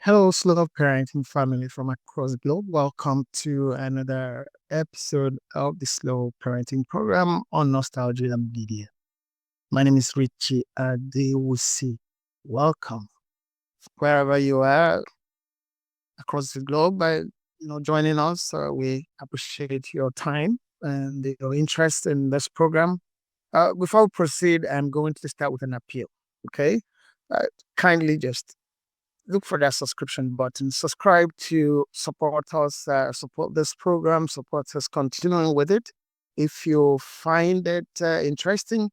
Hello, slow parenting family from across the globe. Welcome to another episode of the Slow Parenting Program on Nostalgia Media. My name is Richie Adewusi. Welcome wherever you are across the globe by joining us. We appreciate your time and your interest in this program. Before we proceed, I'm going to start with an appeal. Okay, uh, kindly just look for that subscription button. Subscribe to support us, support this program, support us continuing with it. If you find it interesting,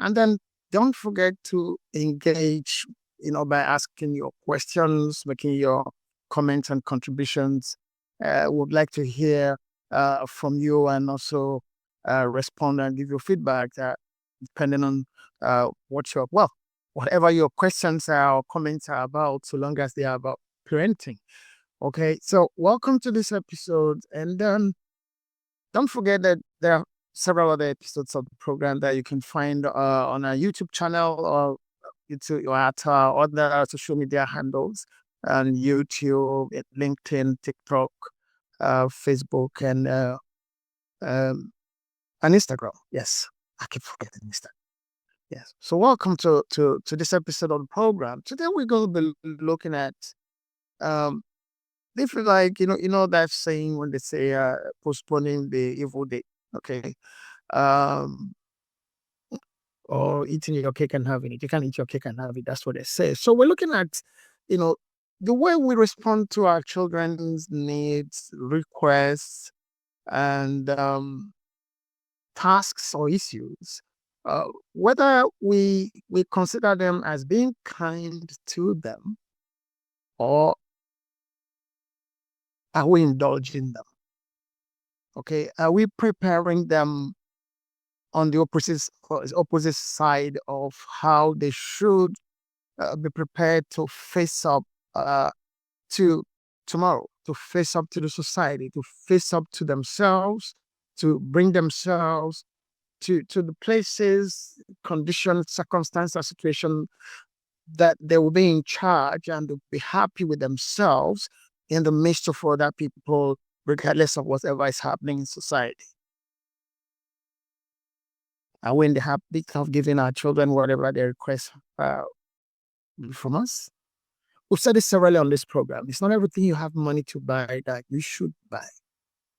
and then don't forget to engage, by asking your questions, making your comments and contributions. Would like to hear from you and also respond and give you feedback, depending on whatever your questions are or comments are about, so long as they are about parenting. Okay, so welcome to this episode. And don't forget that there are several other episodes of the program that you can find on our YouTube channel or YouTube or at our other social media handles on YouTube, LinkedIn, TikTok, Facebook, um, and Instagram. Yes, I keep forgetting Instagram. Yes. So welcome to this episode of the program. Today we're going to be looking at um if you like, that saying when they say postponing the evil day. Okay. Um or eating your cake and having it. You can't eat your cake and have it. That's what they say. So we're looking at, you know, the way we respond to our children's needs, requests, and tasks or issues, whether we consider them as being kind to them, or are we indulging them? Okay, are we preparing them on the opposite side of how they should be prepared to face up to tomorrow, to face up to the society, to face up to themselves, to bring themselves to the places, conditions, circumstances, or situation that they will be in charge and they'll be happy with themselves in the midst of other people, regardless of whatever is happening in society. Are we in the habit of giving our children whatever they request from us? We've said this severally on this program. It's not everything you have money to buy that you should buy.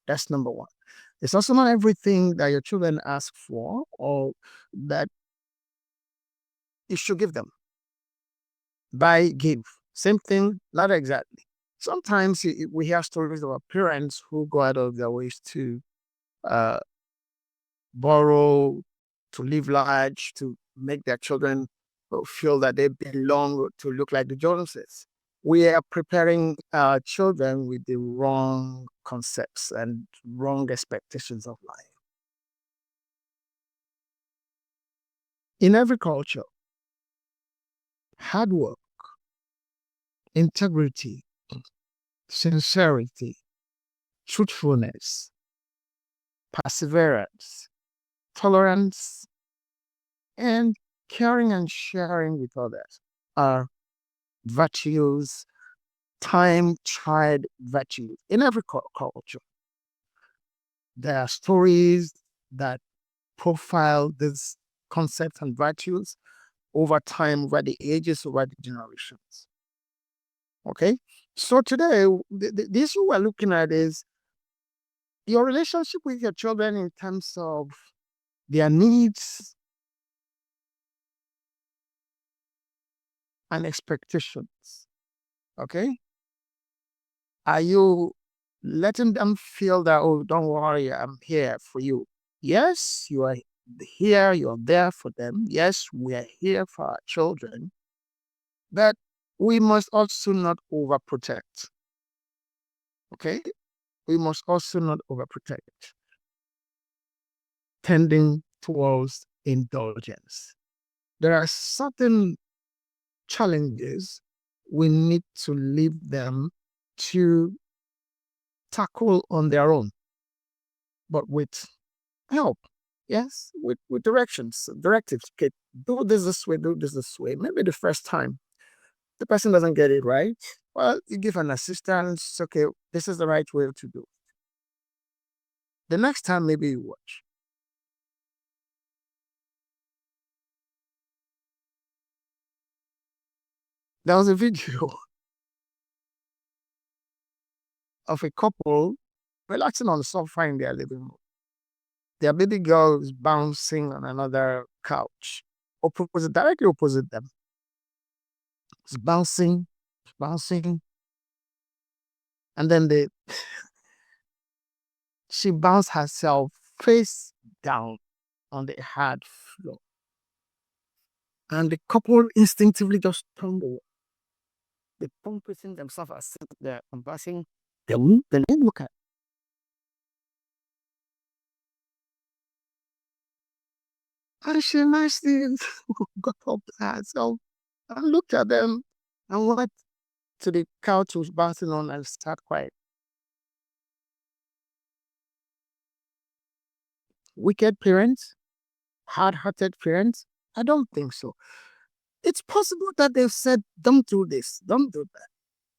That's number one. It's also not everything that your children ask for or that you should give them. Buy, give. Same thing, not exactly. Sometimes we hear stories of our parents who go out of their ways to uh, borrow, to live large, to make their children feel that they belong, to look like the Joneses. We are preparing our children with the wrong concepts and wrong expectations of life. In every culture, hard work, integrity, sincerity, truthfulness, perseverance, tolerance, and caring and sharing with others are virtues, time tried virtues in every culture. There are stories that profile these concepts and virtues over time, over the ages, over the generations. Okay? So today, the issue we're looking at is your relationship with your children in terms of their needs and expectations. Okay? Are you letting them feel that, oh, don't worry, I'm here for you? Yes, you are here, you're there for them. Yes, we are here for our children, but we must also not overprotect. Okay? We must also not overprotect, tending towards indulgence. There are certain challenges we need to leave them to tackle on their own, but with help. Yes, with directives. Okay, do this way, do this way. Maybe the first time the person doesn't get it right. Well, you give an assistance. Okay, this is the right way to do. The next time, maybe you watch. There was a video of a couple relaxing on the sofa in their living room. Their baby girl is bouncing on another couch, directly opposite them. It's bouncing, and then she bounced herself face down on the hard floor. And the couple instinctively just turned away. They pumping themselves as if they're conversing. They didn't look at. And she nicely got up herself and looked at them and went to the couch she was bouncing on and sat quiet. Wicked parents, hard-hearted parents? I don't think so. It's possible that they've said, don't do this, don't do that,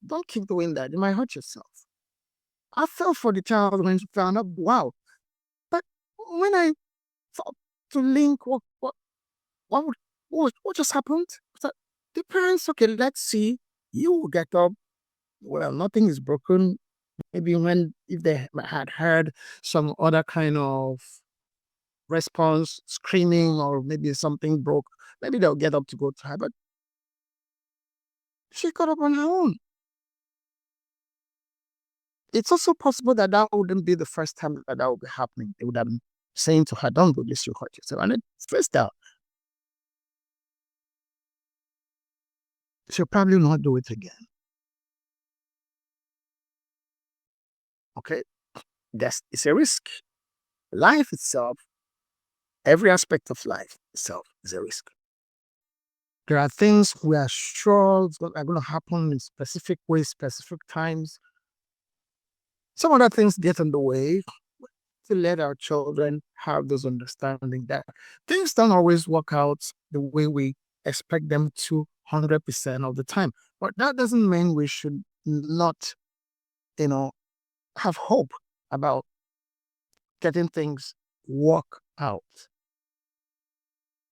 don't keep doing that. You might hurt yourself. I felt for the child when she found out, wow. But when I thought to link what, what just happened? So the parents, okay, let's see. You will get up. Well, nothing is broken. Maybe if they had heard some other kind of response, screaming, or maybe something broke, maybe they'll get up to go to her. But she got up on her own. It's also possible that that wouldn't be the first time that would be happening. They would have been saying to her, don't do this, you hurt yourself. And then first out, she'll probably not do it again. Okay? It's a risk. Life itself, every aspect of life itself is a risk. There are things we are sure are going to happen in specific ways, specific times. Some other things get in the way to let our children have those understanding that things don't always work out the way we expect them to 100% of the time. But that doesn't mean we should not, have hope about getting things work out.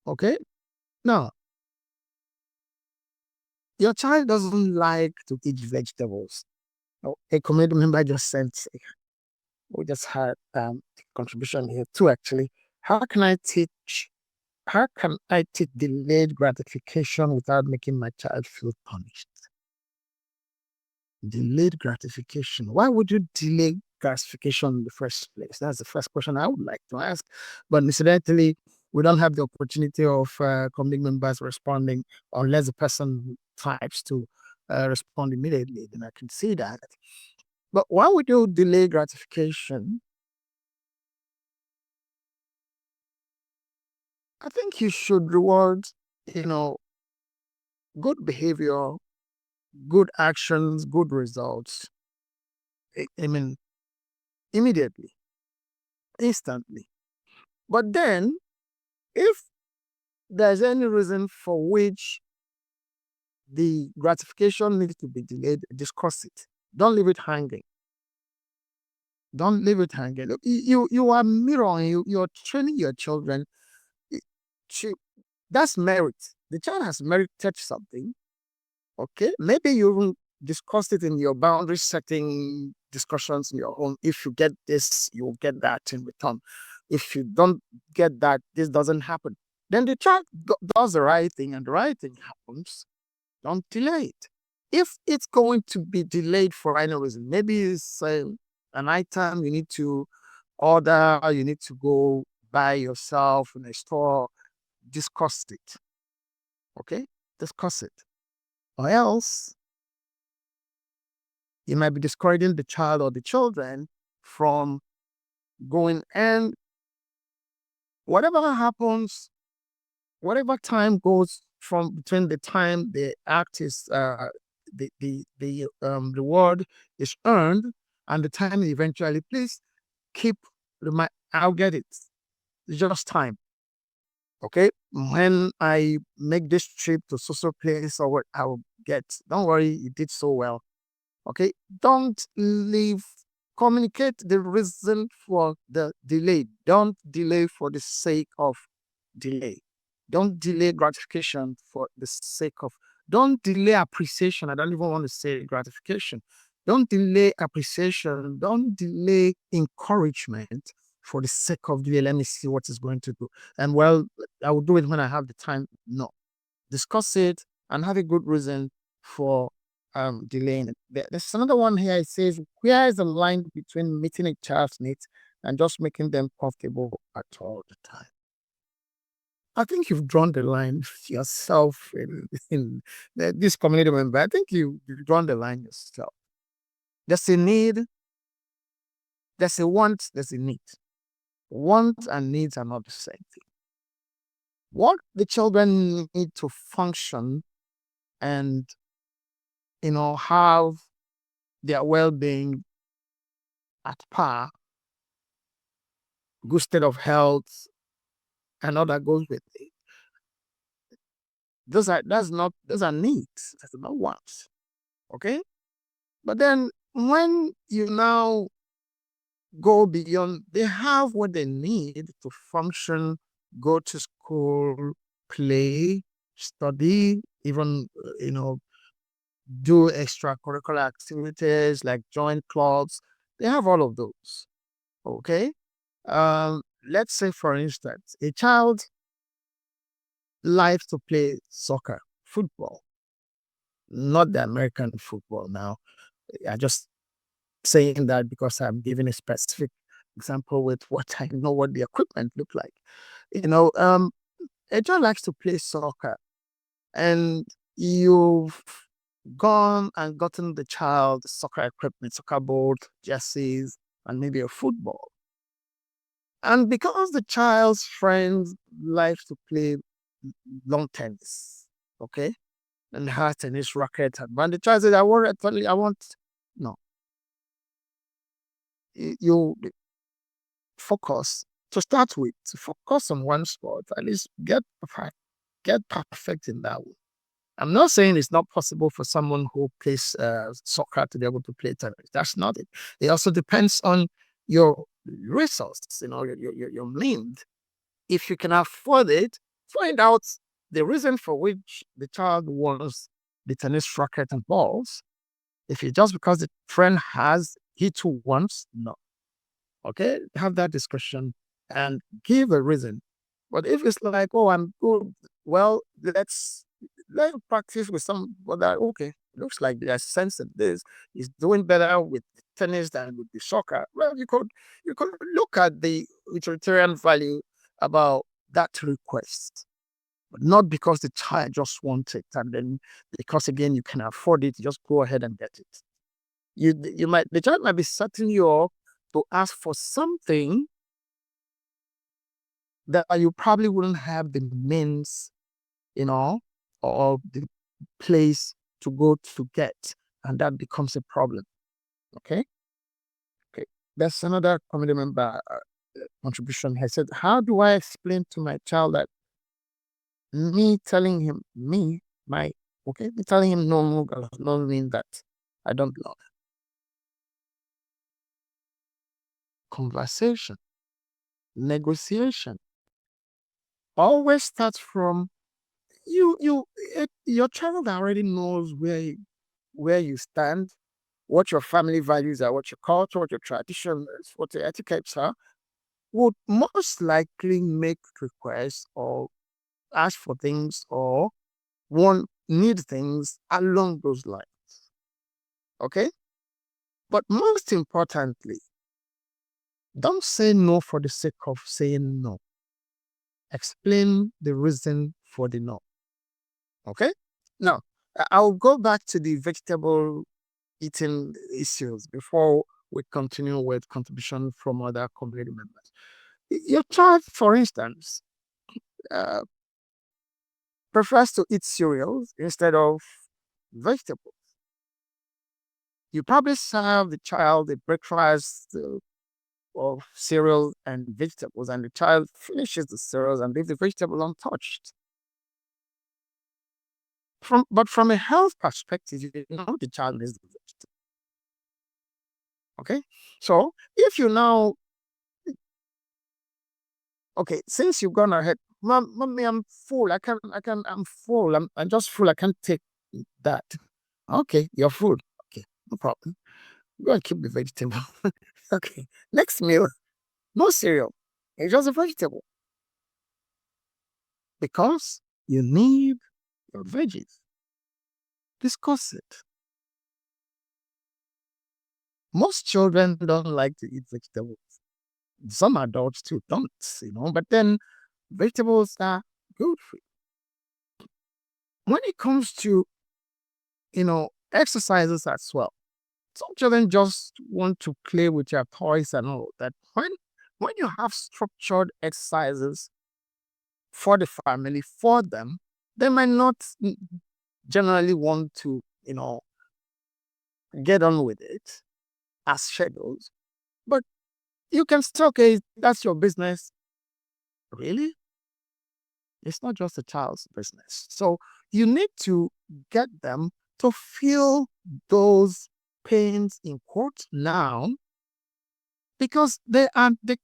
Okay? Now, your child doesn't like to eat vegetables. A community member just sent, we just had contribution here too, actually. How can I teach delayed gratification without making my child feel punished? Delayed gratification. Why would you delay gratification in the first place? That's the first question I would like to ask. But incidentally, we don't have the opportunity of community members responding unless the person types to respond immediately. Then I can see that. But why would you delay gratification? I think you should reward, good behavior, good actions, good results. I mean, immediately, instantly. But then, if there's any reason for which the gratification needs to be delayed, discuss it. Don't leave it hanging. Don't leave it hanging. Look, you are mirroring, you're training your children. To, that's merit. The child has merited something. Okay, maybe you will discuss it in your boundary setting discussions in your own. If you get this, you'll get that in return. If you don't get that, this doesn't happen. Then the child does the right thing, and the right thing happens. Don't delay it. If it's going to be delayed for any reason, maybe it's an item you need to order, you need to go buy yourself in a store, discuss it. Okay, discuss it. Or else you might be discouraging the child or the children from going, and whatever happens, whatever time goes from between the time the act is the reward is earned and the time eventually, please keep I'll get it. It's just time. Okay, when I make this trip to social place or what I will get, don't worry, you did so well. Okay, don't leave. Communicate the reason for the delay. Don't delay for the sake of delay. Don't delay gratification for the sake of. Don't delay appreciation. I don't even want to say gratification. Don't delay appreciation. Don't delay encouragement for the sake of delay. Let me see what is going to do. And well, I will do it when I have the time. No, discuss it and have a good reason for delaying it. There's another one here. It says, where is the line between meeting a child's needs and just making them comfortable at all the time? I think you've drawn the line yourself in this community member. I think you've drawn the line yourself. There's a need, there's a want, there's a need. Want and needs are not the same thing. What the children need to function and have their well-being at par, good state of health, and all that goes with it. Those are needs. That's not wants. Okay? But then when you now go beyond, they have what they need to function, go to school, play, study, even do extracurricular activities like join clubs. They have all of those. Okay? Let's say, for instance, a child likes to play soccer, football, not the American football now. I just saying that because I'm giving a specific example with what I know what the equipment look like. A child likes to play soccer, and you've gone and gotten the child soccer equipment, soccer board, jerseys, and maybe a football. And because the child's friends like to play long tennis, okay, and has tennis racket, and when the child says, I want, no, you focus to start with, to focus on one sport, at least get perfect in that one. I'm not saying it's not possible for someone who plays soccer to be able to play tennis. That's not it. It also depends on your resources, your means. If you can afford it, find out the reason for which the child wants the tennis racket and balls. If it's just because the friend has, he too wants, no. Okay, have that discussion and give a reason. But if it's like, oh, I'm good, well, let's practice with some other. Okay, looks like there's sense in this. Is doing better with tennis than with the soccer. Well, you could look at the utilitarian value about that request, but not because the child just wants it, and then because again you can afford it, you just go ahead and get it. The child might be setting you up to ask for something that you probably wouldn't have the means, or the place to go to get, and that becomes a problem. Okay. That's another community member contribution. I said, how do I explain to my child that me telling him me telling him no does not mean that I don't love. Conversation, negotiation always starts from your child already knows where you stand, what your family values are, what your culture, what your traditions, what your etiquettes are, would most likely make requests or ask for things or need things along those lines. Okay? But most importantly, don't say no for the sake of saying no. Explain the reason for the no. Okay? Now, I'll go back to the vegetable eating issues before we continue with contribution from other community members. Your child, for instance, uh, prefers to eat cereals instead of vegetables. You probably serve the child a breakfast of cereal and vegetables, and the child finishes the cereals and leaves the vegetable untouched. But from a health perspective, you know the child needs the vegetable. Okay, so if you now, okay, since you've gone ahead, mommy, I'm full. I'm full. I'm just full. I can't take that. Okay, you're full. Okay, no problem. Go and keep the vegetable. Okay, next meal, no cereal. It's just a vegetable because you need your veggies. Discuss it. Most children don't like to eat vegetables. Some adults too don't, but then vegetables are good for you. When it comes to, exercises as well, some children just want to play with your toys and all that. When you have structured exercises for the family, for them, they might not generally want to, get on with it as scheduled. But you can still, okay, that's your business. Really? It's not just a child's business. So you need to get them to feel those pains in quotes now, because they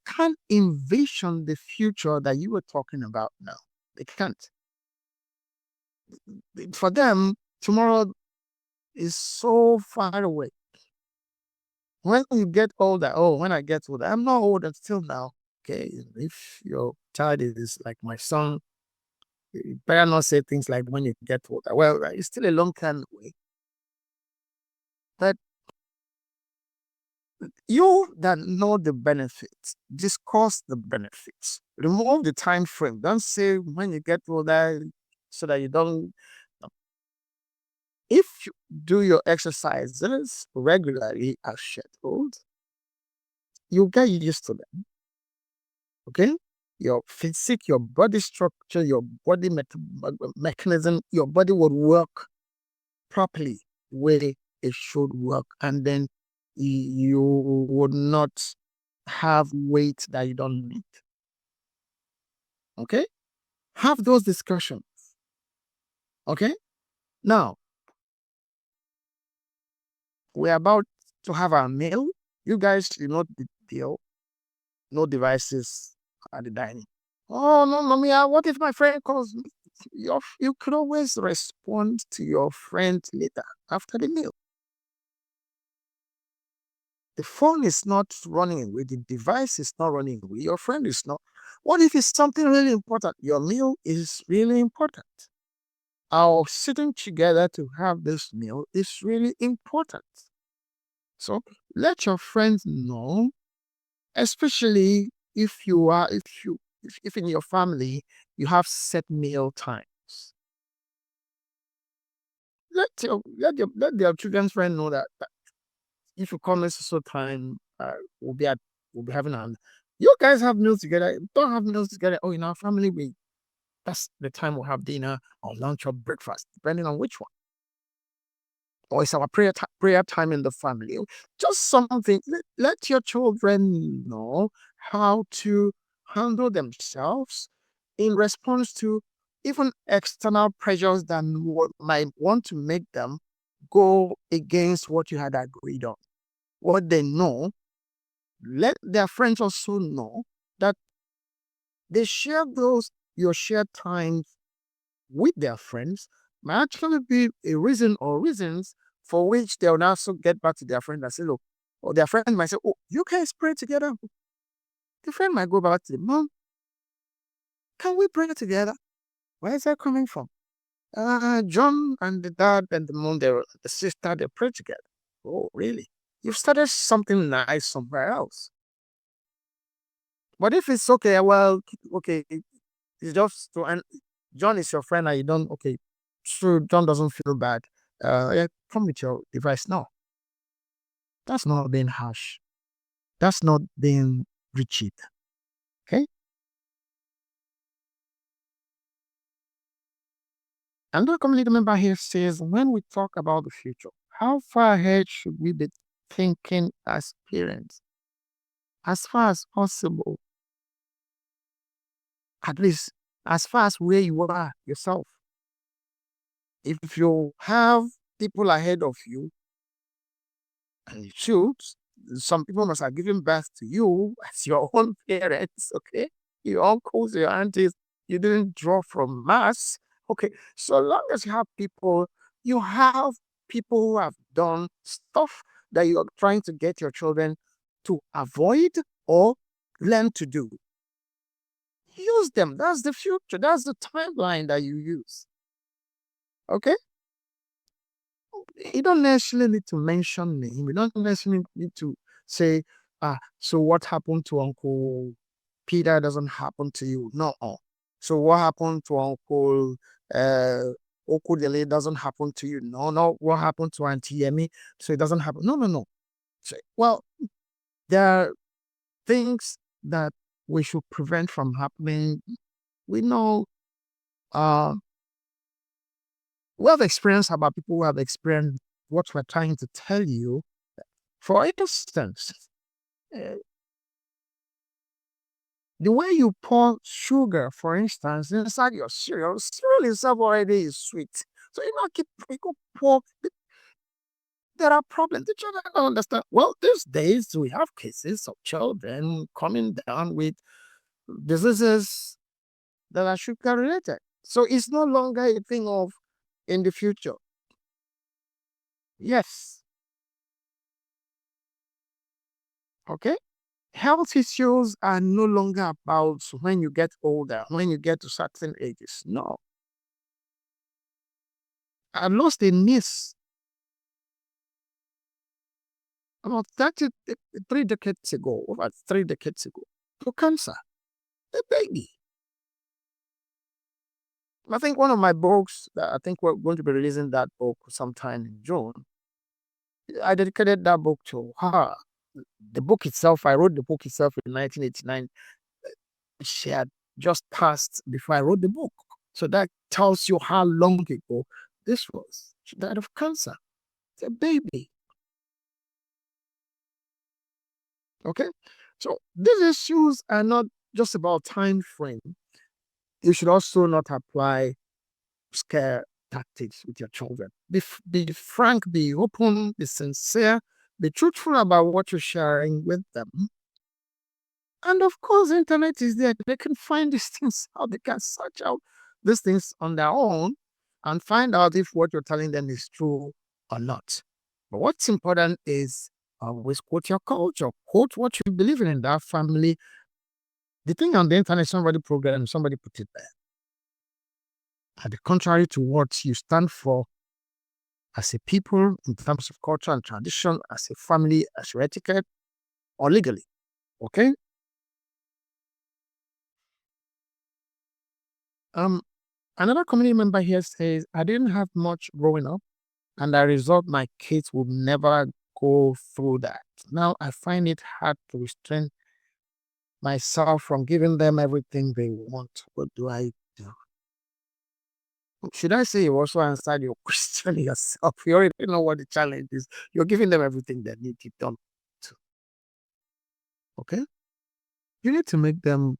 can't envision the future that you were talking about now. They can't. For them, tomorrow is so far away. When you get older, oh, when I get older, I'm not old until now. Okay, if your child is like my son, you better not say things like when you get older. Well, it's still a long time away. But you that know the benefits, discuss the benefits. Remove the time frame. Don't say when you get older so that you don't. If you do your exercises regularly as scheduled, you get used to them. Okay? Your physique, your body structure, your body mechanism, your body would work properly where it should work. And then you would not have weight that you don't need. Okay? Have those discussions. Okay? Now, we're about to have our meal. You guys, you know the deal. No devices at the dining. Oh, no, mommy, what if my friend calls me? You could always respond to your friend later after the meal. The phone is not running away. The device is not running away. Your friend is not. What if it's something really important? Your meal is really important. Our sitting together to have this meal is really important. So let your friends know, especially if in your family you have set meal times. Let their children's friend know that if you come this so time, we'll be having you guys have meals together. Don't have meals together. Oh, in our family, that's the time we'll have dinner or lunch or breakfast, depending on which one. Or it's our prayer time in the family. Just something. Let your children know how to handle themselves in response to even external pressures that might want to make them go against what you had agreed on. What they know, let their friends also know that they share your shared times with their friends might actually be a reason or reasons for which they'll also get back to their friend and say, look, or their friend might say, oh, you guys pray together. The friend might go back to the mom, can we pray together? Where is that coming from? John and the dad and the mom, the sister, they pray together. Oh, really? You've started something nice somewhere else. But if it's okay, well, okay, it's just to, and John is your friend and you don't, okay, so John doesn't feel bad. Yeah, come with your device now. That's not being harsh. That's not being rigid. Okay. Another community member here says, when we talk about the future, how far ahead should we be thinking as parents? As far as possible, at least as far as where you are yourself. If you have people ahead of you, and you should, some people must have given birth to you as your own parents, okay? Your uncles, your aunties, you didn't draw from mass, okay? So long as you have people who have done stuff that you're trying to get your children to avoid or learn to do. Use them. That's the future. That's the timeline that you use. Okay? You don't necessarily need to mention name. You don't necessarily need to say, so what happened to Uncle Peter doesn't happen to you. No. So what happened to Uncle Okudele doesn't happen to you. No. What happened to Auntie Yemi? So it doesn't happen. No. So, well, there are things that we should prevent from happening. We know we have experience about people who have experienced what we're trying to tell you. For instance, the way you pour sugar, for instance, inside your cereal itself already is sweet. So you could pour. There are problems. The children don't understand. Well, these days we have cases of children coming down with diseases that are sugar related. So it's no longer a thing of in the future. Yes. Okay. Health issues are no longer about when you get older, when you get to certain ages. No. I lost a niece about 3 decades ago, over 3 decades ago, to cancer. A baby. I think one of my books, I think we're going to be releasing that book sometime in June. I dedicated that book to her. The book itself, I wrote the book itself in 1989. She had just passed before I wrote the book. So that tells you how long ago this was. She died of cancer. It's a baby. Okay? So these issues are not just about time frame. You should also not apply scare tactics with your children. Be frank, be open, be sincere, be truthful about what you're sharing with them. And of course, the internet is there. They can find these things out. They can search out these things on their own and find out if what you're telling them is true or not. But what's important is always quote your culture, quote what you believe in that family. The thing on the internet, somebody programmed, somebody put it there. At the contrary to what you stand for as a people in terms of culture and tradition, as a family, as your etiquette, or legally. Okay? Another community member here says, I didn't have much growing up, and as a result, my kids would never go through that. Now I find it hard to restrain myself from giving them everything they want. What do I do? Should I say you also answered your question yourself? You already know what the challenge is. You're giving them everything they need it done to. Okay? You need to make them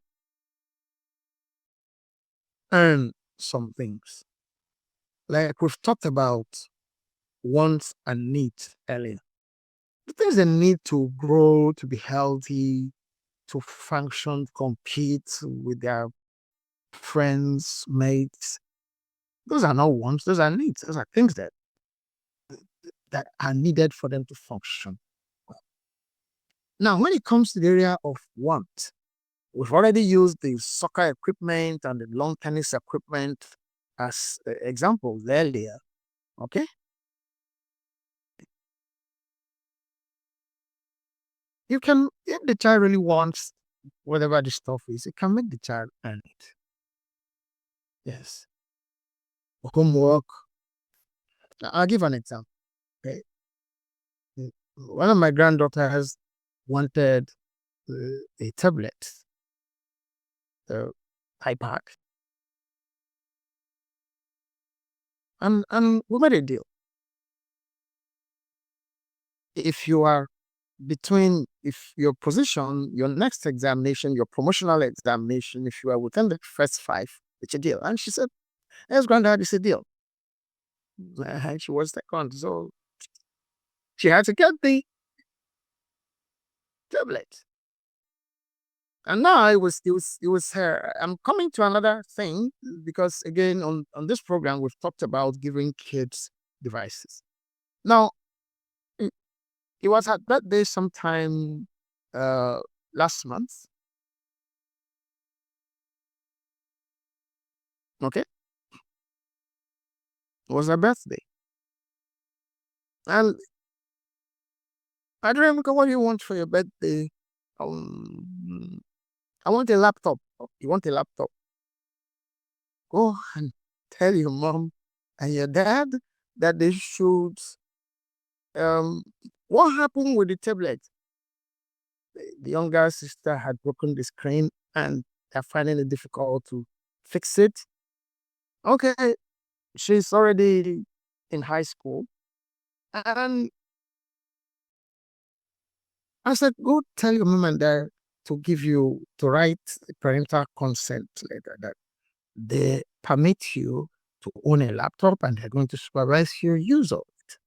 earn some things. Like we've talked about wants and needs earlier. The things they need to grow, to be healthy, to function, compete with their friends, mates. Those are not wants, those are needs. Those are things that are needed for them to function. Now, when it comes to the area of want, we've already used the soccer equipment and the lawn tennis equipment as examples earlier. Okay? You can, if the child really wants whatever the stuff is, you can make the child earn it. Yes. Homework. I'll give an example. Okay. One of my granddaughters wanted a tablet, the iPad, and we made a deal. If you are if your position, your next examination, your promotional examination, if you are within the first 5, it's a deal. And she said, yes, granddad, it's a deal. And she was second. So she had to get tablet. And now it was her. I'm coming to another thing because again on this program we've talked about giving kids devices. Now it, it was her birthday sometime uh last month. Okay, it was her birthday, and I don't remember what you want for your birthday. Um, I want a laptop. "Oh, you want a laptop? Go and tell your mom and your dad that they should. Um, what happened with the tablet? The younger sister had broken the screen and they're finding it difficult to fix it. Okay, she's already in high school. And I said, go tell your mom and dad to write a parental consent letter that they permit you to own a laptop and they're going to supervise your use of it.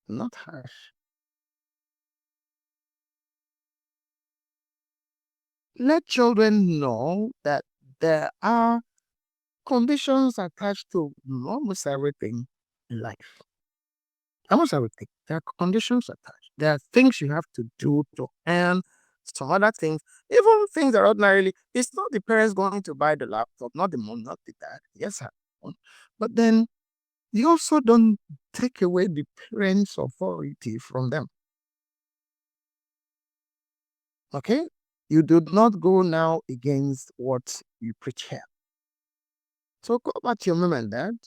Not harsh. Let children know that there are conditions attached to almost everything in life. Almost everything. There are conditions attached. There are things you have to do to earn some other things. Even things that ordinarily, it's not the parents going to buy the laptop, not the mom, not the dad. Yes, but then you also don't take away the parents' authority from them. Okay? You do not go now against what you preach here. So go back to your mom and dad.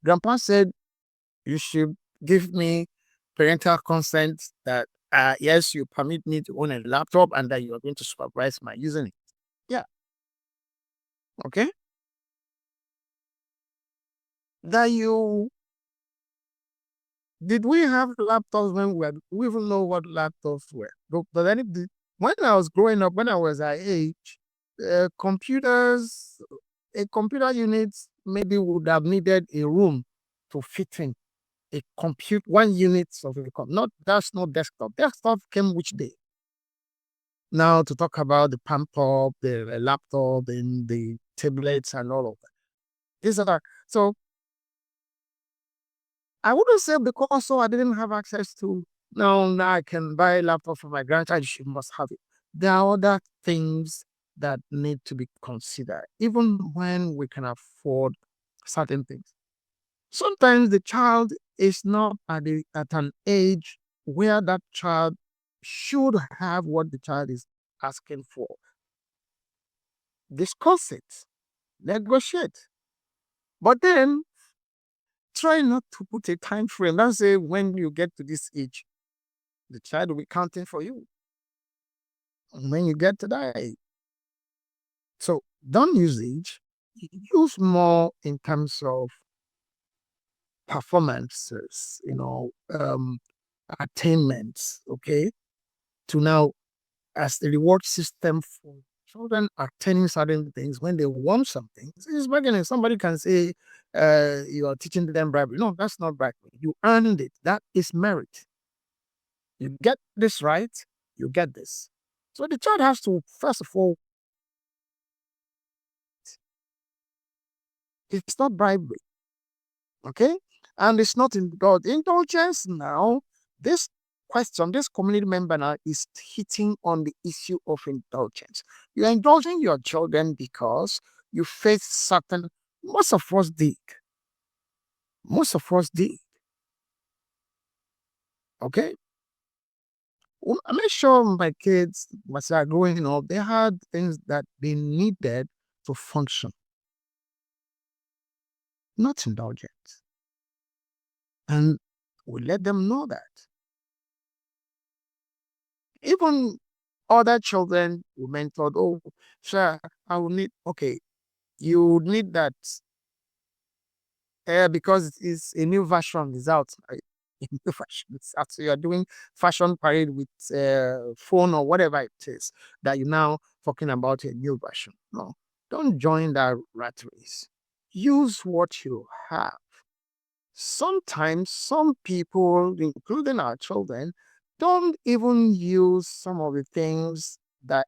Grandpa said you should give me parental consent that yes, you permit me to own a laptop and that you are going to supervise my using it. Yeah. Okay. That you did we have laptops we even know what laptops were? But then when I was growing up, when I was at age, computers, a computer unit maybe would have needed a room to fit in a compute 1 unit of not that's not desktop. Desktop came which day? Now to talk about the palm top, the laptop, and the tablets and all of that. These are so I wouldn't say because I didn't have access to now I can buy a laptop for my grandchild, she must have it. There are other things that need to be considered, even when we can afford certain things. Sometimes the child is not at an age where that child should have what the child is asking for. Discuss it, negotiate. But then try not to put a time frame. Let's say when you get to this age, the child will be counting for you. And when you get to that age. So don't use age. Use more in terms of performances, attainments, okay? To now as the reward system for children attaining certain things when they want something. It's bargaining. Somebody can say you are teaching them bribery. No, that's not bribery. You earned it. That is merit. You get this right, you get this. So the child has to, first of all, it's not bribery, okay? And it's not indulgence now. This this community member now is hitting on the issue of indulgence. You're indulging your children because you face certain, most of us did. Most of us did, okay? Well, I make sure my kids, as they're growing up, they had things that they needed to function, not indulgence. And we let them know that. Even other children we mentored, oh, sure, I will need, okay, you need that because it is a new version is out. Right? A new version is out. So you're doing fashion parade with phone or whatever it is that you're now talking about a new version. No, don't join that rat race. Use what you have. Sometimes some people, including our children, don't even use some of the things that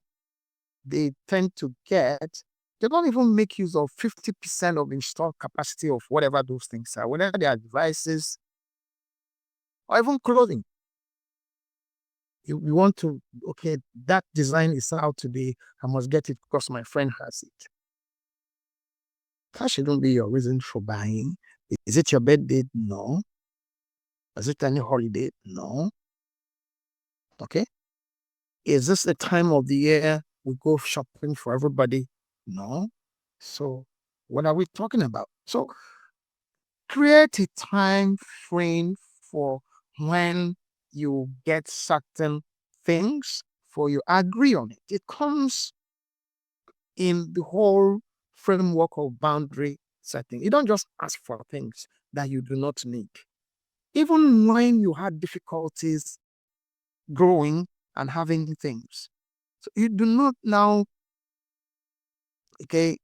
they tend to get. They don't even make use of 50% of installed capacity of whatever those things are, whether they are devices or even clothing. You want to, okay, that design is out today. I must get it because my friend has it. That shouldn't be your reason for buying. Is it your birthday? No. Is it any holiday? No. Okay. Is this the time of the year we go shopping for everybody? No. So what are we talking about? So create a time frame for when you get certain things, for you agree on it. It comes in the whole framework of boundary setting. You don't just ask for things that you do not need. Even when you had difficulties growing and having things, so you do not now, okay,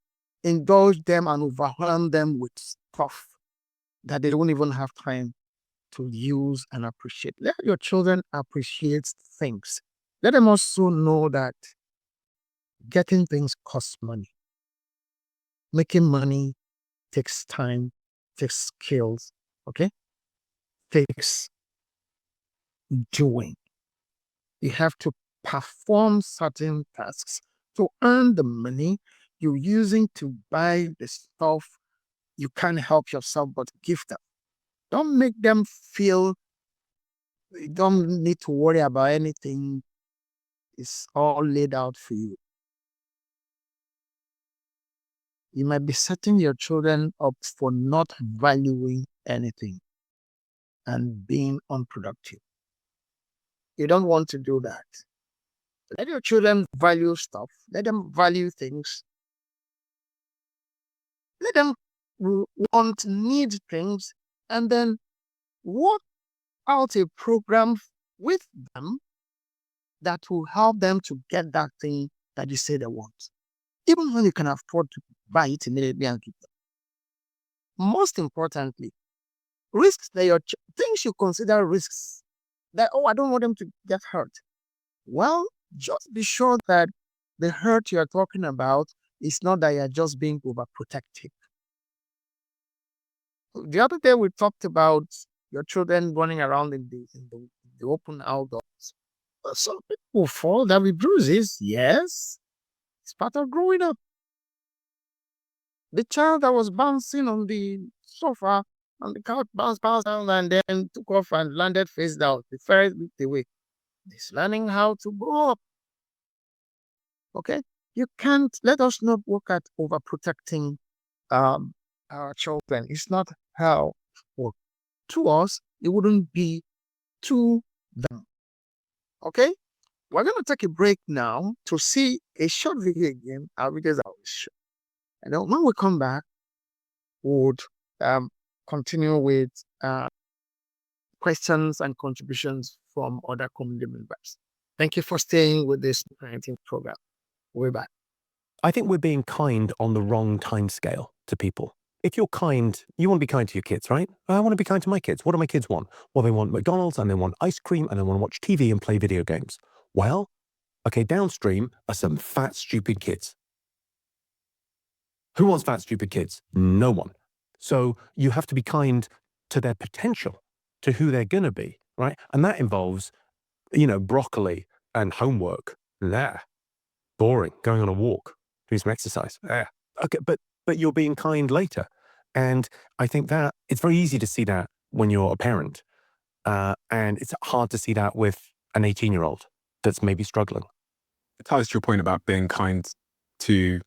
indulge them and overwhelm them with stuff that they don't even have time to use and appreciate. Let your children appreciate things. Let them also know that getting things costs money. Making money takes time, takes skills, okay? Takes doing. You have to perform certain tasks to earn the money you're using to buy the stuff you can't help yourself but give them. Don't make them feel you don't need to worry about anything. It's all laid out for you. You might be setting your children up for not valuing anything and being unproductive. You don't want to do that. Let your children value stuff. Let them value things. Let them need things, and then work out a program with them that will help them to get that thing that you say they want, even when you can afford to buy it immediately and give them. Most importantly, risks that things you consider risks that, oh, I don't want them to get hurt. Well, just be sure that the hurt you're talking about is not that you're just being overprotective. The other day we talked about your children running around in the open outdoors. Some people fall, there will be bruises. Yes, it's part of growing up. The child that was bouncing on the sofa on the couch bounced down and then took off and landed face down. The ferret looked away. He's learning how to grow up. Okay, you can't let us not look at overprotecting our children. It's not how well, to us. It wouldn't be to them. Okay, we're going to take a break now to see a short video again. Our videos are always short. And then when we come back, we would continue with questions and contributions from other community members. Thank you for staying with this parenting program. We'll be back. I think we're being kind on the wrong time scale to people. If you're kind, you want to be kind to your kids, right? I want to be kind to my kids. What do my kids want? Well, they want McDonald's and they want ice cream and they want to watch TV and play video games. Well, okay, downstream are some fat, stupid kids. Who wants fat, stupid kids? No one. So you have to be kind to their potential, to who they're going to be, right? And that involves, broccoli and homework. There. Boring. Going on a walk. Doing some exercise. There. Okay, but you're being kind later. And I think that it's very easy to see that when you're a parent. And it's hard to see that with an 18-year-old that's maybe struggling. It ties to your point about being kind to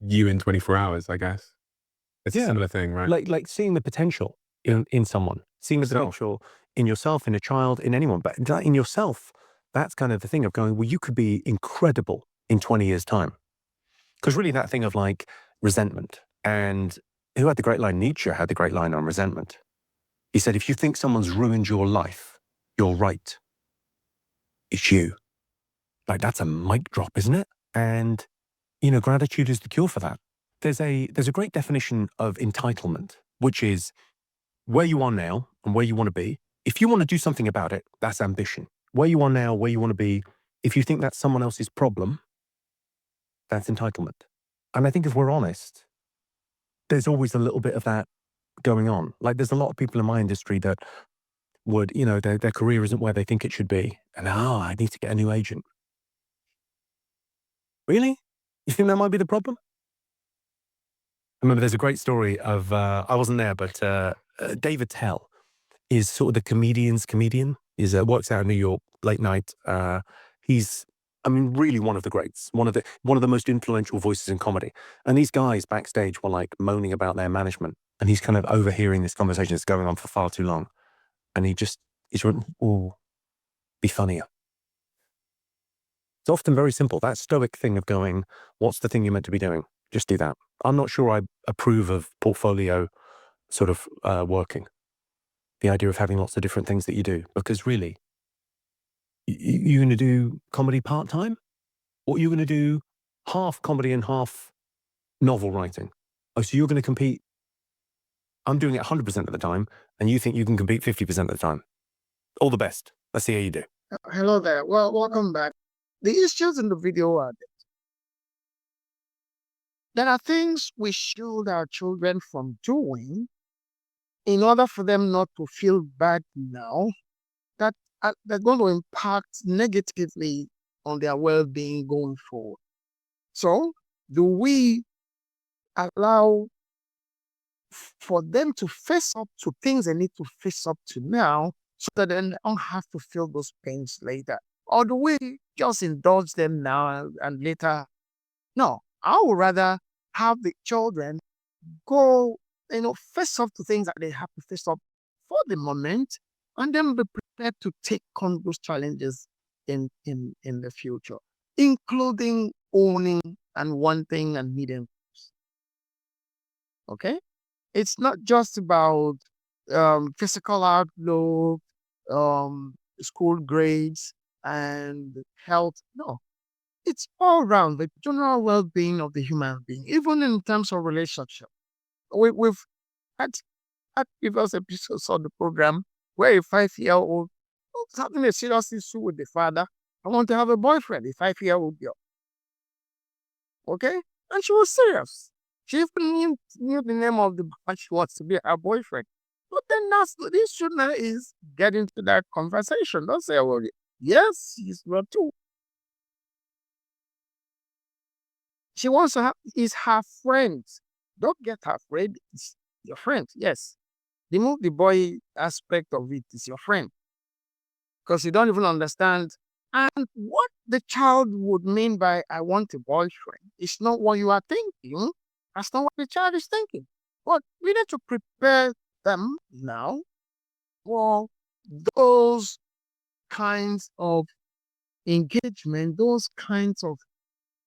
you in 24 hours, I guess. It's a similar thing, right? Like seeing the potential in someone, seeing the potential in yourself, in a child, in anyone, but in yourself. That's kind of the thing of going, well, you could be incredible in 20 years' time. Because really that thing of like resentment, and who had the great line? Nietzsche had the great line on resentment. He said, if you think someone's ruined your life, you're right. It's you. Like, that's a mic drop, isn't it? And, gratitude is the cure for that. There's a great definition of entitlement, which is where you are now and where you want to be. If you want to do something about it, that's ambition. Where you are now, where you want to be, if you think that's someone else's problem, that's entitlement. And I think if we're honest, there's always a little bit of that going on. Like there's a lot of people in my industry that would, their career isn't where they think it should be. And, I need to get a new agent. Really? You think that might be the problem? I remember there's a great story of, I wasn't there, but David Tell is sort of the comedian's comedian. He works out in New York, late night. He's, really one of the greats, one of the most influential voices in comedy. And these guys backstage were like moaning about their management. And he's kind of overhearing this conversation that's going on for far too long. And he's written, oh, be funnier. It's often very simple. That stoic thing of going, what's the thing you're meant to be doing? Just do that. I'm not sure I approve of portfolio sort of working. The idea of having lots of different things that you do. Because really, you're going to do comedy part-time? Or you're going to do half comedy and half novel writing? Oh, so you're going to compete. I'm doing it 100% of the time, and you think you can compete 50% of the time. All the best. Let's see how you do. Hello there. Well, welcome back. The issues in the video are that there are things we shield our children from doing in order for them not to feel bad now, that they're going to impact negatively on their well-being going forward. So, do we allow for them to face up to things they need to face up to now so that they don't have to feel those pains later? Or do we just indulge them now and later? No, I would rather have the children go, face up to things that they have to face up for the moment, and then be prepared to take on those challenges in the future, including owning and wanting and needing. Okay? It's not just about physical outlook, school grades, and health. No, it's all around the general well-being of the human being, even in terms of relationship. We've had previous episodes on the program where a 5-year-old was having a serious issue with the father. I want to have a boyfriend, a 5-year-old girl. Okay? And she was serious. She even knew the name of the boy she wants to be her boyfriend. But then that's the issue now is getting to that conversation. Don't say, well, yes, he's not too. She wants to have is her friend. Don't get her friend. It's your friend. Yes. Remove the boy aspect of it. It's your friend. Because you don't even understand. And what the child would mean by I want a boyfriend is not what you are thinking. That's not what the child is thinking. But we need to prepare them now for those kinds of engagement, those kinds of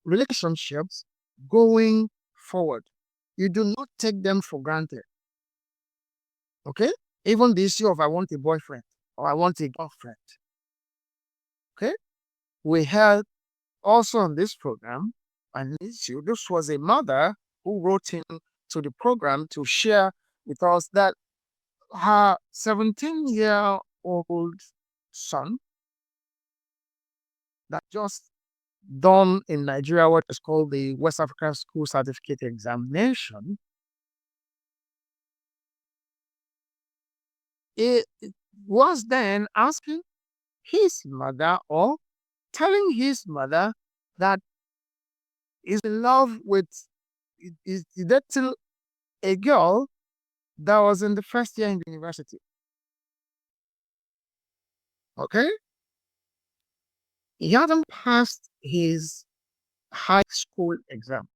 relationships going forward. You do not take them for granted. Okay? Even the issue of I want a boyfriend or I want a girlfriend. Okay? We had also on this program an issue. This was a mother who wrote in to the program to share with us that her 17-year-old son that just done in Nigeria what is called the West African School Certificate Examination, it was then asking his mother or telling his mother that he's in love with is dating a girl that was in the first year in the university. Okay? He hadn't passed his high school exam.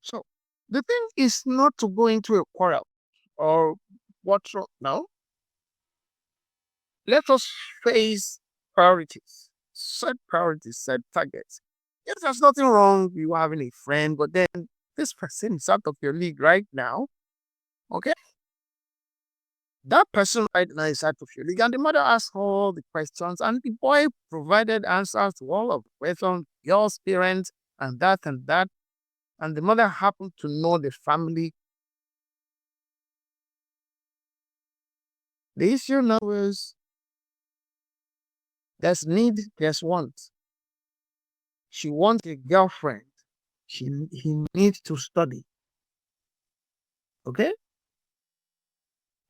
So the thing is not to go into a quarrel or what's wrong. No. Let us face priorities, set targets. Yes, there's nothing wrong with you having a friend, but then this person is out of your league right now. Okay? That person right now is out of your league. And the mother asked all the questions, and the boy provided answers to all of the questions, your parents, and that and that. And the mother happened to know the family. The issue now is There's need, there's want. She wants a girlfriend. He needs to study. Okay?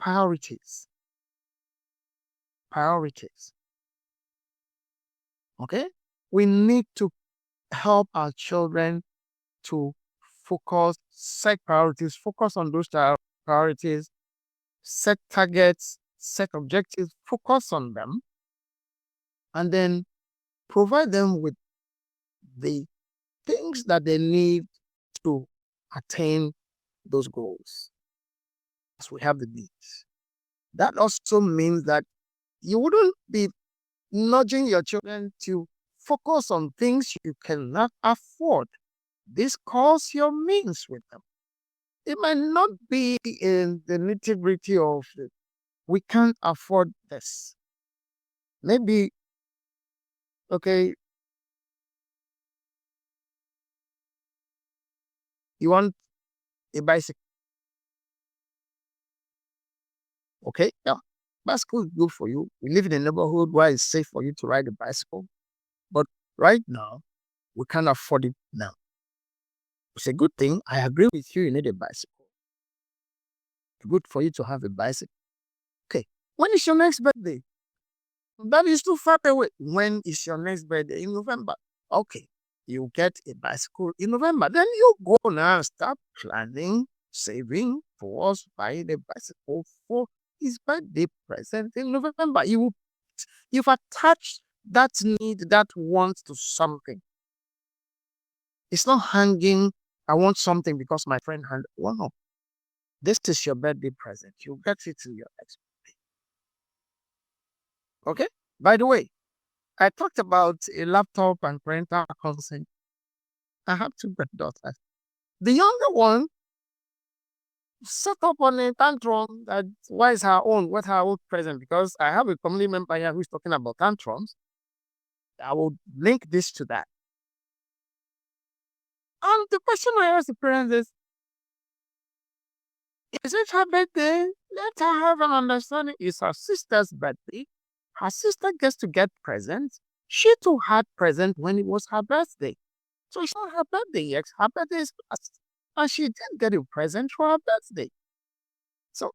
Priorities. Priorities. Okay? We need to help our children to focus, set priorities, focus on those priorities, set targets, set objectives, focus on them, and then provide them with the things that they need to attain those goals. As we have the needs. That also means that you wouldn't be nudging your children to focus on things you cannot afford. This calls your means with them. It might not be in the nitty-gritty of it. We can't afford this. Maybe, okay, you want a bicycle. Okay, yeah, bicycle is good for you. We live in a neighborhood where it's safe for you to ride a bicycle. But right now, we can't afford it now. It's a good thing. I agree with you. You need a bicycle. Good for you to have a bicycle. Okay. When is your next birthday? That is too far away. When is your next birthday? In November. Okay. You get a bicycle in November. Then you go now and start planning, saving towards buying a bicycle for his birthday present in November. You've attached that need, that want to something. It's not hanging, I want something because my friend had. Wow. This is your birthday present. You get it to your next birthday. Okay? By the way, I talked about a laptop and parental consent. I have two daughters. The younger one set up on a tantrum that why is her own, what her own present, because I have a family member here who's talking about tantrums. I will link this to that. And the question I ask the parents is it her birthday? Let her have an understanding. It's her sister's birthday. Her sister gets to get presents. She too had present when it was her birthday. So it's not her birthday yet. Her birthday is past. And she didn't get a present for her birthday. So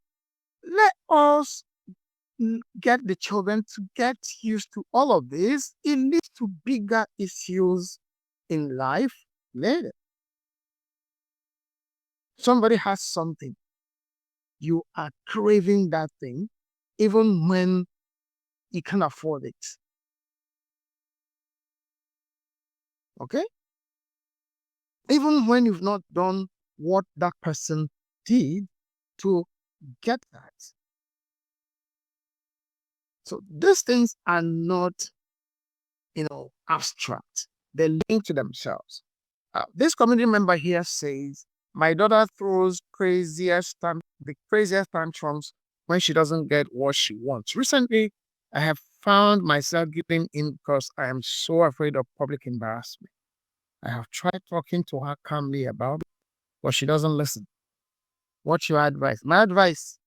let us get the children to get used to all of this. It leads to bigger issues in life later. Somebody has something. You are craving that thing, even when you can afford it. Okay? Even when you've not done what that person did to get that. So these things are not, abstract. They link to themselves. This community member here says, my daughter throws the craziest tantrums when she doesn't get what she wants. Recently, I have found myself giving in because I am so afraid of public embarrassment. I have tried talking to her calmly about it, but she doesn't listen. What's your advice? My advice.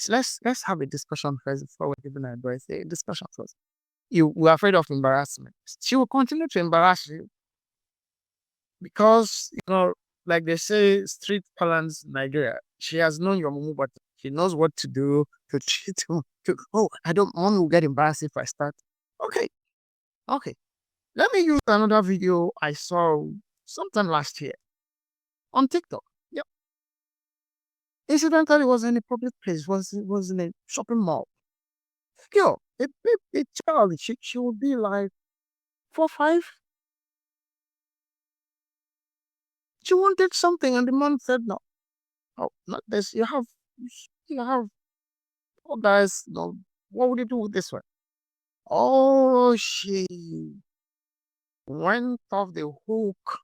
Let's have a discussion first before we give an advice. A discussion first. You were afraid of embarrassment. She will continue to embarrass you because like they say, street parlance Nigeria. She has known your mumu, but she knows what to do oh, I don't want to get embarrassed if I start. Okay. Let me use another video I saw sometime last year on TikTok. Yep. Incidentally, it was in a public place. Was in a shopping mall. Girl, a child. She would be like 4, 5. She wanted something, and the man said no. Oh, not this. You have others. No, what would you do with this one? Oh, she went off the hook.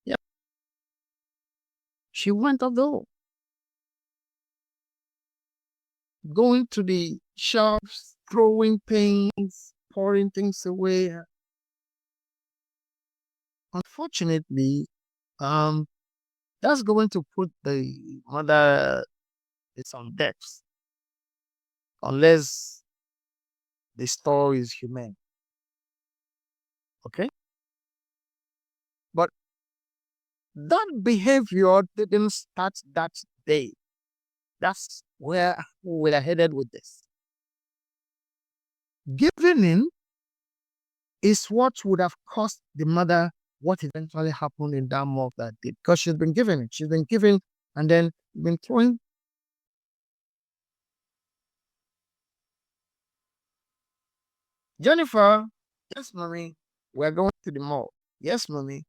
Yeah, she went off the hook. Going to the shops, throwing things, pouring things away. Unfortunately, that's going to put the mother on debts. unless the store is humane. Okay? But that behavior didn't start that day. That's where we're headed with this. Giving in is what would have cost the mother what eventually happened in that month that day, because she's been giving it. She's been giving and then been throwing. Jennifer, yes, mommy, we're going to the mall. Yes, mommy.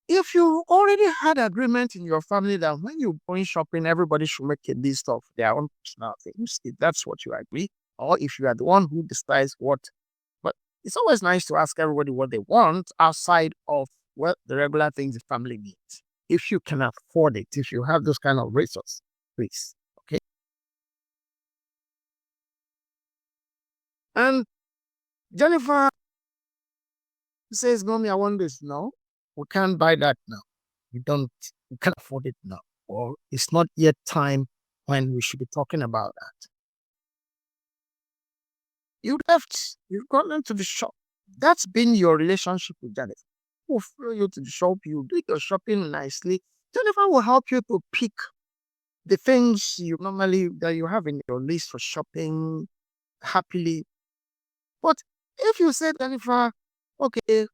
If you already had agreement in your family that when you're going shopping, everybody should make a list of their own personal things, if that's what you agree, or if you are the one who decides what. But it's always nice to ask everybody what they want outside of the regular things the family needs. If you can afford it, if you have those kind of resources, please. Okay. And Jennifer says, Mommy, I want this. No, we can't buy that now. We can't afford it now. Or it's not yet time when we should be talking about that. You left, you've gone to the shop. That's been your relationship with Jennifer. We'll follow you to the shop, you do your shopping nicely. Jennifer will help you to pick the things that you have in your list for shopping happily. But if you say, Jennifer, okay,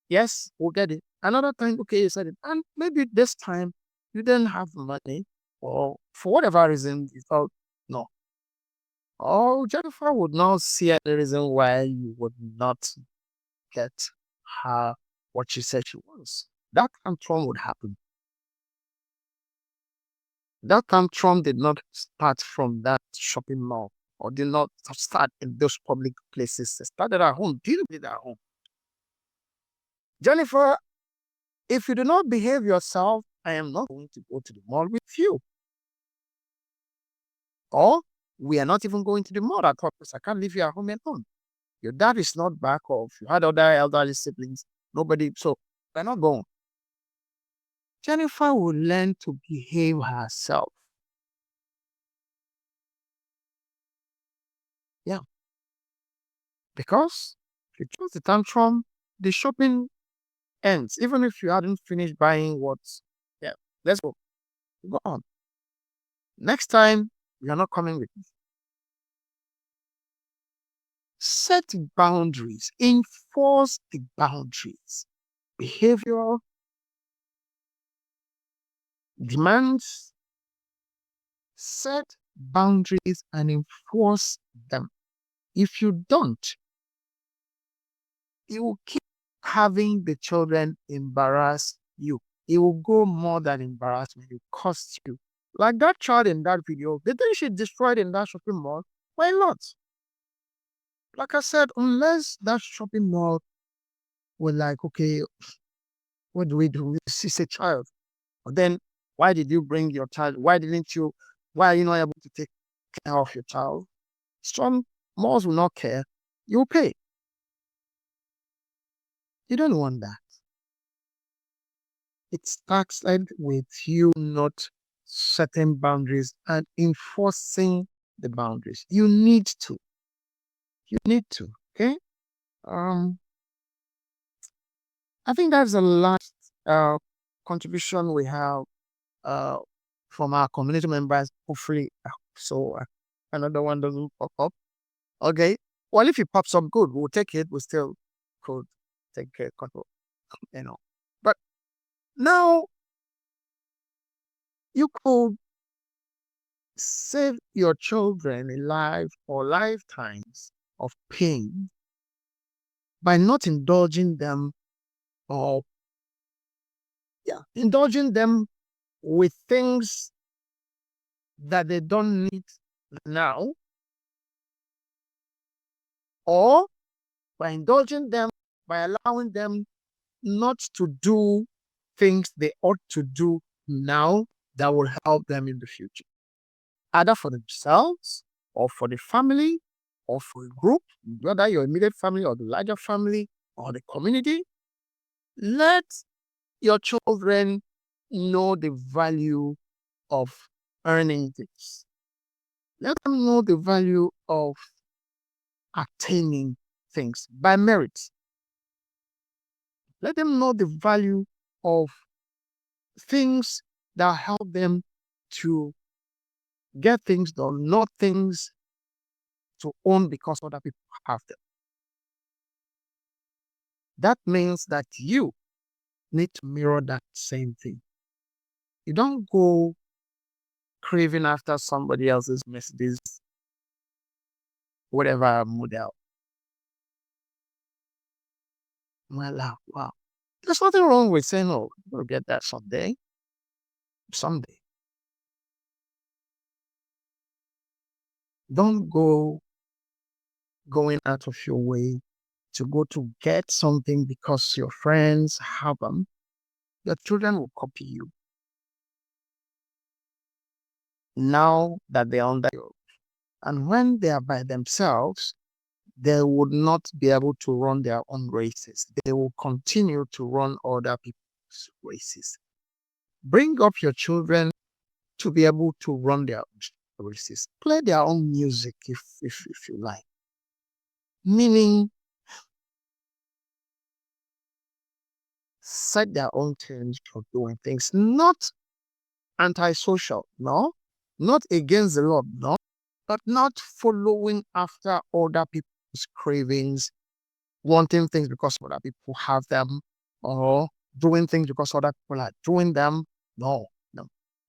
yes, we'll get it. Another time, okay, you said it. And maybe this time you didn't have money, or for whatever reason, you thought, no. Oh, Jennifer would not see any reason why you would not get her what she said she wants. That tantrum would happen. That tantrum did not start from that shopping mall, or did not start in those public places. It started at home. Deal with it at home. Jennifer, if you do not behave yourself, I am not going to go to the mall with you. Or we are not even going to the mall at all because I can't leave you at home alone. Your dad is not back, or if you had other elderly siblings, nobody, so we're not going. Jennifer will learn to behave herself. Yeah. Because if you choose the tantrum, the shopping ends. Even if you hadn't finished buying what, yeah, let's go. Go on. Next time, you're not coming with me. Set boundaries. Enforce the boundaries. Behavioral demands. Set boundaries and enforce them. If you don't, you will keep having the children embarrass you. It will go more than embarrassment. It will cost you. Like that child in that video, the thing she destroyed in that shopping mall, why not? Like I said, unless that shopping mall were like, okay, what do we do? She's a child. But then why did you bring your child? Why are you not able to take care of your child? Some malls will not care. You pay. You don't want that. It starts with you not setting boundaries and enforcing the boundaries. You need to. You need to. Okay. I think that's the last contribution we have uh from our community members. Hopefully, another one doesn't pop up. Okay. Well, if it pops up, good. We'll take it. We still could take control. But now you could save your children a life or lifetimes of pain by not indulging them, or indulging them with things that they don't need now, or by indulging them by allowing them not to do things they ought to do now that will help them in the future, either for themselves or for the family or for a group, whether your immediate family or the larger family or the community. Let your children know the value of earning this. Let them know the value of attaining things by merit. Let them know the value of things that help them to get things done, not things to own because other people have them. That means that you need to mirror that same thing. You don't go craving after somebody else's Mercedes, whatever model. Well, wow. There's nothing wrong with saying, oh, we'll get that someday. Someday. Don't go going out of your way to go to get something because your friends have them. Your children will copy you. Now that they're under you. And when they are by themselves, they would not be able to run their own races. They will continue to run other people's races. Bring up your children to be able to run their own races. Play their own music if you like. Meaning, set their own terms for doing things. Not antisocial, no. Not against the law, no. But not following after other people's cravings, wanting things because other people have them, or doing things because other people are doing them. No.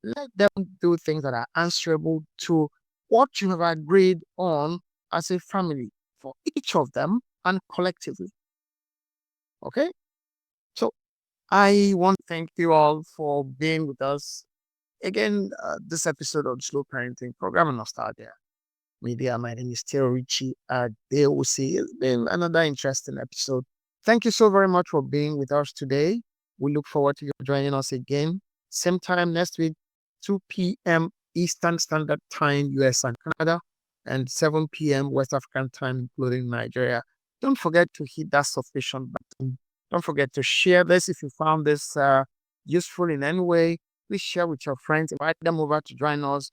Let them do things that are answerable to what you have agreed on as a family for each of them and collectively. Okay? So I want to thank you all for being with us. Again, this episode of the Slow Parenting Program on Nostalgia Media. My name is still Richie Adewusi. It's been another interesting episode. Thank you so very much for being with us today. We look forward to you joining us again. Same time next week, 2 p.m. Eastern Standard Time, US and Canada, and 7 p.m. West African Time, including Nigeria. Don't forget to hit that subscription button. Don't forget to share this if you found this useful in any way. Please share with your friends. Invite them over to join us.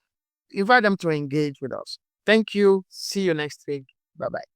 Invite them to engage with us. Thank you. See you next week. Bye-bye.